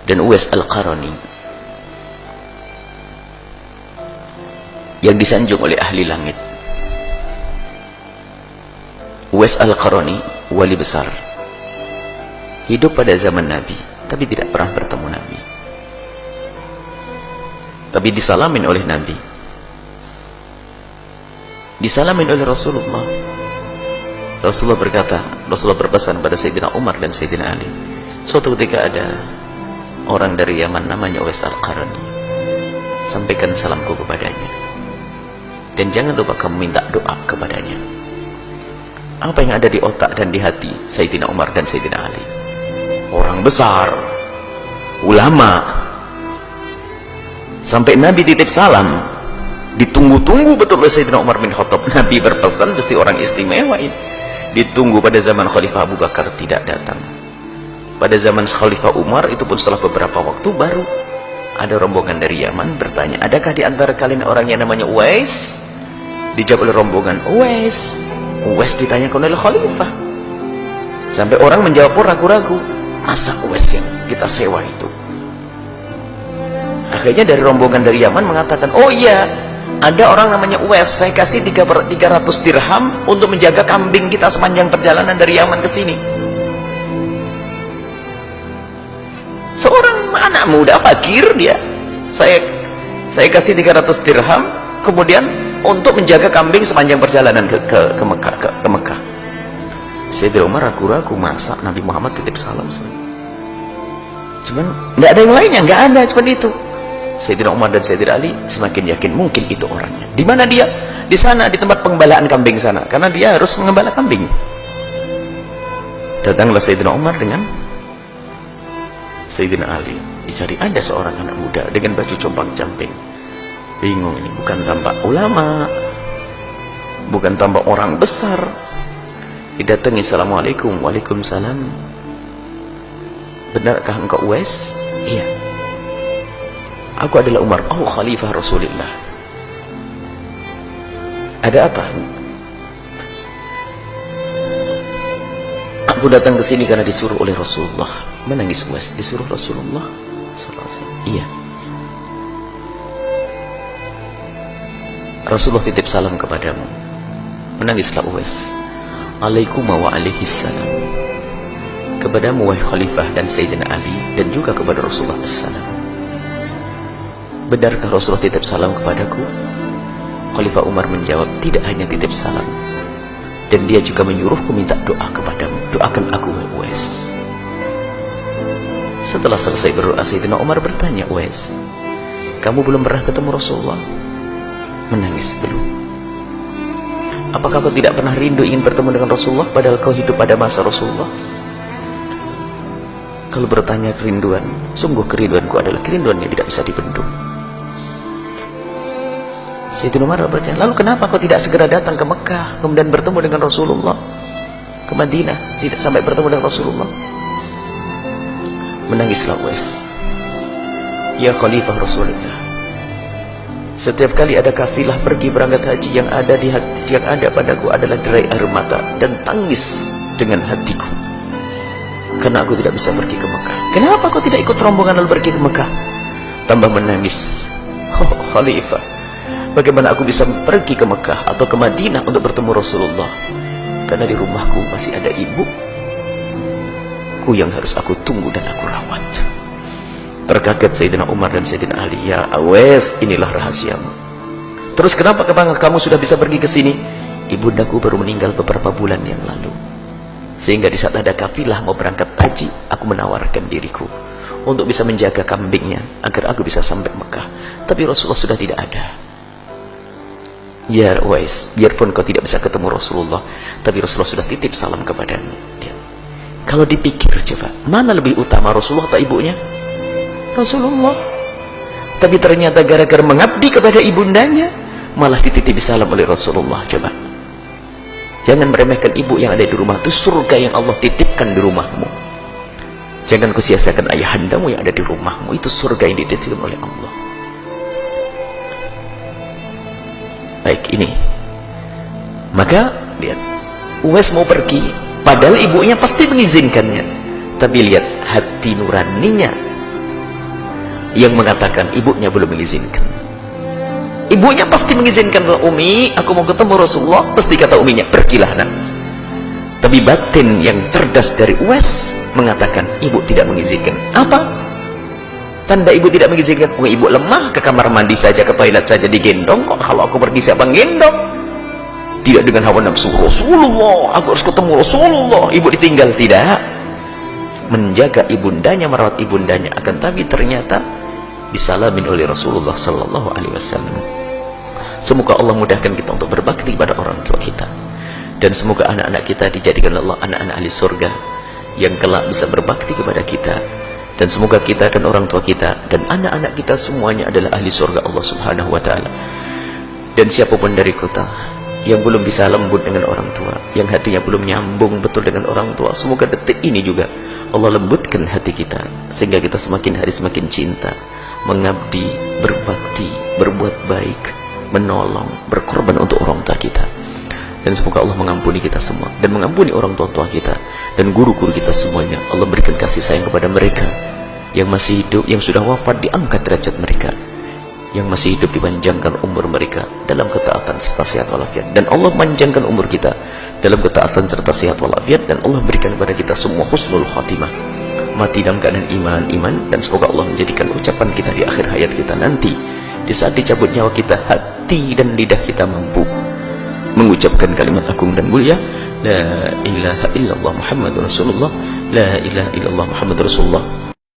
dan Uwais Al-Qarani yang disanjung oleh ahli langit. Uwais Al-Qarani wali besar, hidup pada zaman Nabi tapi tidak pernah bertemu Nabi, tapi disalamin oleh Nabi, disalamin oleh Rasulullah. Rasulullah berkata, Rasulullah berpesan pada Sayyidina Umar dan Sayyidina Ali, suatu ketika ada orang dari Yaman namanya Uwais Al-Qarani, sampaikan salamku kepadanya dan jangan lupa kamu minta doa kepadanya. Apa yang ada di otak dan di hati Sayyidina Umar dan Sayyidina Ali, orang besar, ulama, sampai Nabi titip salam, ditunggu-tunggu betul oleh Sayyidina Umar bin Khattab. Nabi berpesan pasti orang istimewa ini, ditunggu. Pada zaman Khalifah Abu Bakar tidak datang, pada zaman Khalifah Umar itu pun setelah beberapa waktu baru ada rombongan dari Yaman bertanya, adakah di antara kalian orang yang namanya Uwais? Dijawab oleh rombongan, Uwais. Uwais ditanyakan oleh Khalifah, sampai orang menjawab pun ragu-ragu, masa Uwais yang kita sewa itu? Akhirnya dari rombongan dari Yaman mengatakan, oh iya, ada orang namanya Uwais, saya kasih 300 dirham untuk menjaga kambing kita sepanjang perjalanan dari Yaman ke sini. Seorang anak muda fakir dia, saya kasih 300 dirham kemudian untuk menjaga kambing sepanjang perjalanan ke Mekah. Sayyidina Umar ragu-ragu, masa Nabi Muhammad titip salam cuman nggak ada yang lainnya, nggak ada, cuman itu. Sayyidina Umar dan Sayyidina Ali semakin yakin mungkin itu orangnya. Di mana dia? Di sana, di tempat penggembalaan kambing sana, karena dia harus mengembala kambing. Datanglah Sayyidina Umar dengan Sayyidina Ali, dicari ada seorang anak muda dengan baju compang-camping. Bingung ini, bukan tampak ulama, bukan tampak orang besar. Didatangi, assalamualaikum. Waalaikumsalam. Benarkah engkau Uwais? Iya. Aku adalah Umar. Oh, Khalifah Rasulullah. Ada apa? Aku datang ke sini karena disuruh oleh Rasulullah. Menangis Uwais, disuruh Rasulullah sallallahu alaihi wasallam. Iya. Rasulullah titip salam kepadamu. Menangislah Uwais. Alaikum wa alaihissalam. Kepadamu wahai Khalifah dan Sayyidina Ali, dan juga kepada Rasulullah assalam. Benarkah Rasulullah titip salam kepadaku? Khalifah Umar menjawab, tidak hanya titip salam, dan dia juga menyuruhku minta doa kepadamu. Doakan aku wahai Uwais. Setelah selesai berdoa, Sayyidina Umar bertanya, Uwais, kamu belum pernah ketemu Rasulullah? Menangis, belum. Apakah kau tidak pernah rindu ingin bertemu dengan Rasulullah padahal kau hidup pada masa Rasulullah? Kalau bertanya kerinduan, sungguh kerinduanku adalah kerinduan yang tidak bisa dibendung. Sayyidina Umar bertanya, lalu kenapa kau tidak segera datang ke Mekah kemudian bertemu dengan Rasulullah, ke Madinah, tidak sampai bertemu dengan Rasulullah? Menangislah Uwais. Ya Khalifah Rasulullah, setiap kali ada kafilah pergi berangkat haji, yang ada di hati, yang ada padaku adalah derai air mata dan tangis dengan hatiku, karena aku tidak bisa pergi ke Mekah. Kenapa kau tidak ikut rombongan lalu pergi ke Mekah? Tambah menangis. Oh Khalifah, bagaimana aku bisa pergi ke Mekah atau ke Madinah untuk bertemu Rasulullah? Karena di rumahku masih ada ibuku yang harus aku tunggu dan aku rawat. Terkaget Sayyidina Umar dan Sayyidina Ali. Ya Uwais, inilah rahasiamu. Terus kenapa kamu sudah bisa pergi ke sini? Ibundaku baru meninggal beberapa bulan yang lalu, sehingga di saat ada kafilah mau berangkat haji, aku menawarkan diriku untuk bisa menjaga kambingnya agar aku bisa sampai Mekah. Tapi Rasulullah sudah tidak ada. Ya Uwais, biarpun kau tidak bisa ketemu Rasulullah, tapi Rasulullah sudah titip salam kepadamu. Kalau dipikir coba, mana lebih utama, Rasulullah atau ibunya? Rasulullah. Tapi ternyata gara-gara mengabdi kepada ibundanya, malah dititipi salam oleh Rasulullah. Coba, jangan meremehkan ibu yang ada di rumah. Itu surga yang Allah titipkan di rumahmu. Jangan kau sia-siakan ayahandamu yang ada di rumahmu. Itu surga yang dititipkan oleh Allah. Baik, ini maka lihat, Uwais mau pergi padahal ibunya pasti mengizinkannya, tapi lihat hati nuraninya yang mengatakan ibunya belum mengizinkan. Ibunya pasti mengizinkan. Umi, aku mau ketemu Rasulullah. Pasti kata uminya, pergilah nak. Tapi batin yang cerdas dari Uwais mengatakan ibu tidak mengizinkan. Apa tanda ibu tidak mengizinkan? Oh, ibu lemah, ke kamar mandi saja, ke toilet saja digendong. Kok kalau aku pergi siapa gendong? Tidak dengan hawa nafsu. Rasulullah, aku harus ketemu Rasulullah. Ibu ditinggal. Tidak, menjaga ibundanya, merawat ibundanya. Akan tapi ternyata disalamin oleh Rasulullah sallallahu alaihi wasallam. Semoga Allah mudahkan kita untuk berbakti pada orang tua kita, dan semoga anak-anak kita dijadikan Allah anak-anak ahli surga yang kelak bisa berbakti kepada kita. Dan semoga kita dan orang tua kita dan anak-anak kita semuanya adalah ahli surga Allah subhanahu wa ta'ala. Dan siapapun dari kita yang belum bisa lembut dengan orang tua, yang hatinya belum nyambung betul dengan orang tua, semoga detik ini juga Allah lembutkan hati kita, sehingga kita semakin hari semakin cinta, mengabdi, berbakti, berbuat baik, menolong, berkorban untuk orang tua kita. Dan semoga Allah mengampuni kita semua, dan mengampuni orang tua kita dan guru-guru kita semuanya. Allah berikan kasih sayang kepada mereka yang masih hidup, yang sudah wafat diangkat derajat mereka, yang masih hidup dipanjangkan umur mereka dalam ketaatan serta sehat walafiat. Dan Allah panjangkan umur kita dalam ketaatan serta sehat walafiat, dan Allah berikan kepada kita semua husnul khatimah, mati dalam keadaan iman. Dan semoga Allah menjadikan ucapan kita di akhir hayat kita nanti, di saat dicabut nyawa kita, hati dan lidah kita mampu mengucapkan kalimat agung dan mulia, la ilaha illallah Muhammadur Rasulullah, la ilaha illallah Muhammadur Rasulullah.